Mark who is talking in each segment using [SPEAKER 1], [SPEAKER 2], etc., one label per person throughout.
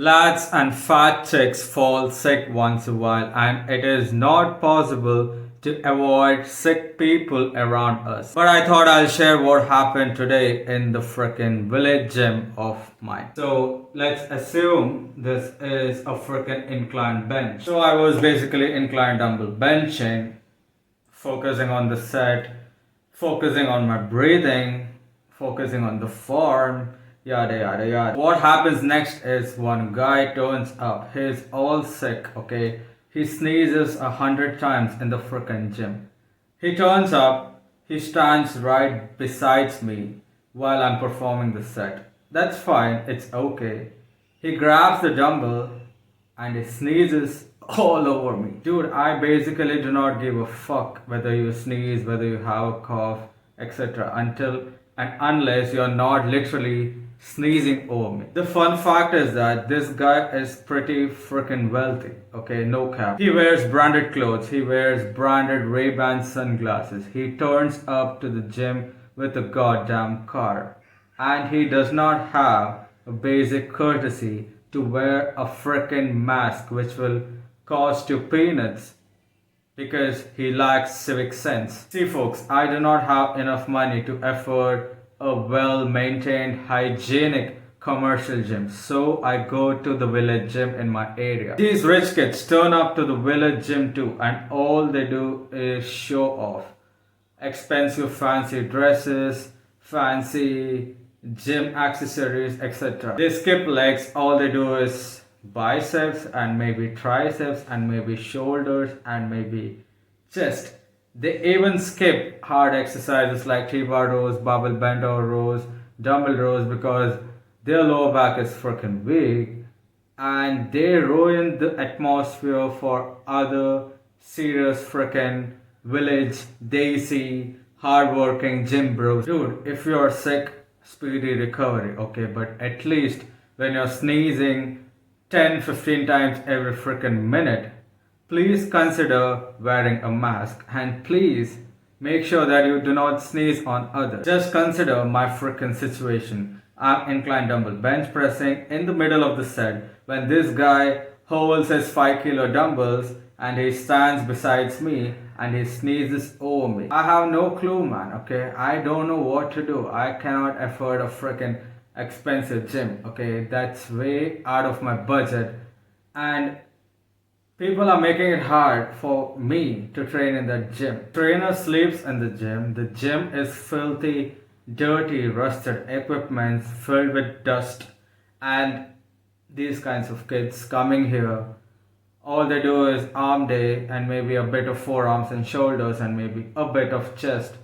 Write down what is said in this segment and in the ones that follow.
[SPEAKER 1] Lads and fat chicks fall sick once a while, and it is not possible to avoid sick people around us. But I thought I'll share what happened today in the frickin' village gym of mine. So let's assume this is a frickin' incline bench. So I was basically incline dumbbell benching, focusing on the set, focusing on my breathing, focusing on the form, yada yada yada. What happens next is one guy turns up. He's all sick, okay? He sneezes 100 times in the frickin' gym. He turns up, he stands right besides me while I'm performing the set. That's fine, it's okay. He grabs the dumbbell and he sneezes all over me. Dude, I basically do not give a fuck whether you sneeze, whether you have a cough, etc. until and unless you're not literally sneezing over me. The fun fact is that this guy is pretty freaking wealthy, okay, no cap. He wears branded clothes, he wears branded Ray-Ban sunglasses, he turns up to the gym with a goddamn car, and he does not have a basic courtesy to wear a freaking mask which will cost you peanuts because he lacks civic sense. See folks, I do not have enough money to afford a well-maintained, hygienic commercial gym, so I go to the village gym in my area. These rich kids turn up to the village gym too, and all they do is show off. Expensive fancy dresses, fancy gym accessories, etc. They skip legs, all they do is biceps and maybe triceps and maybe shoulders and maybe chest. They even skip hard exercises like T-bar rows, barbell bent over rows, dumbbell rows because their lower back is freaking weak, and they ruin the atmosphere for other serious freaking village, desi, hardworking gym bros. Dude, if you're sick, speedy recovery, okay, but at least when you're sneezing 10-15 times every freaking minute, please consider wearing a mask, and please make sure that you do not sneeze on others. Just consider my freaking situation. I'm incline dumbbell bench pressing in the middle of the set when this guy holds his 5 kilo dumbbells and he stands besides me and he sneezes over me. I have no clue, man, okay? I don't know what to do. I cannot afford a freaking expensive gym, okay? That's way out of my budget, and people are making it hard for me to train in that gym. Trainer sleeps in the gym. The gym is filthy, dirty, rusted equipment filled with dust, and these kinds of kids coming here, all they do is arm day and maybe a bit of forearms and shoulders and maybe a bit of chest,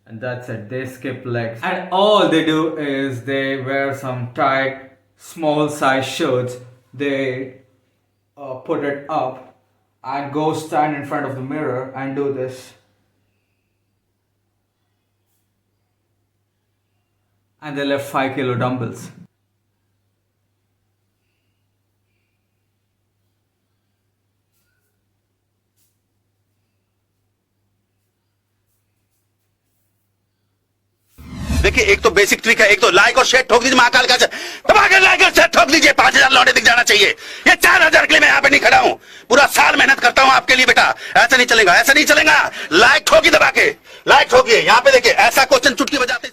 [SPEAKER 1] and that's it. They skip legs, and all they do is they wear some tight small size shirts. They put it up and go stand in front of the mirror and do this, and they lift 5 kilo dumbbells.
[SPEAKER 2] देखिए, एक तो basic trick है, एक तो like और share ठोक दीजिए, महाकाल का दबाकर लाइक और शेयर ठोक दीजिए। 5,000 लौटे दिख जाना चाहिए। ये 4,000 के लिए मैं यहाँ पे नहीं खड़ा हूँ, पूरा साल मेहनत करता हूँ आपके लिए बेटा। ऐसा नहीं चलेगा, ऐसा नहीं चलेगा। लाइक ठोकी दबा के, लाइक ठोकिए। यहाँ पे देखिए, ऐसा क्वेश्चन चुटकी बजाते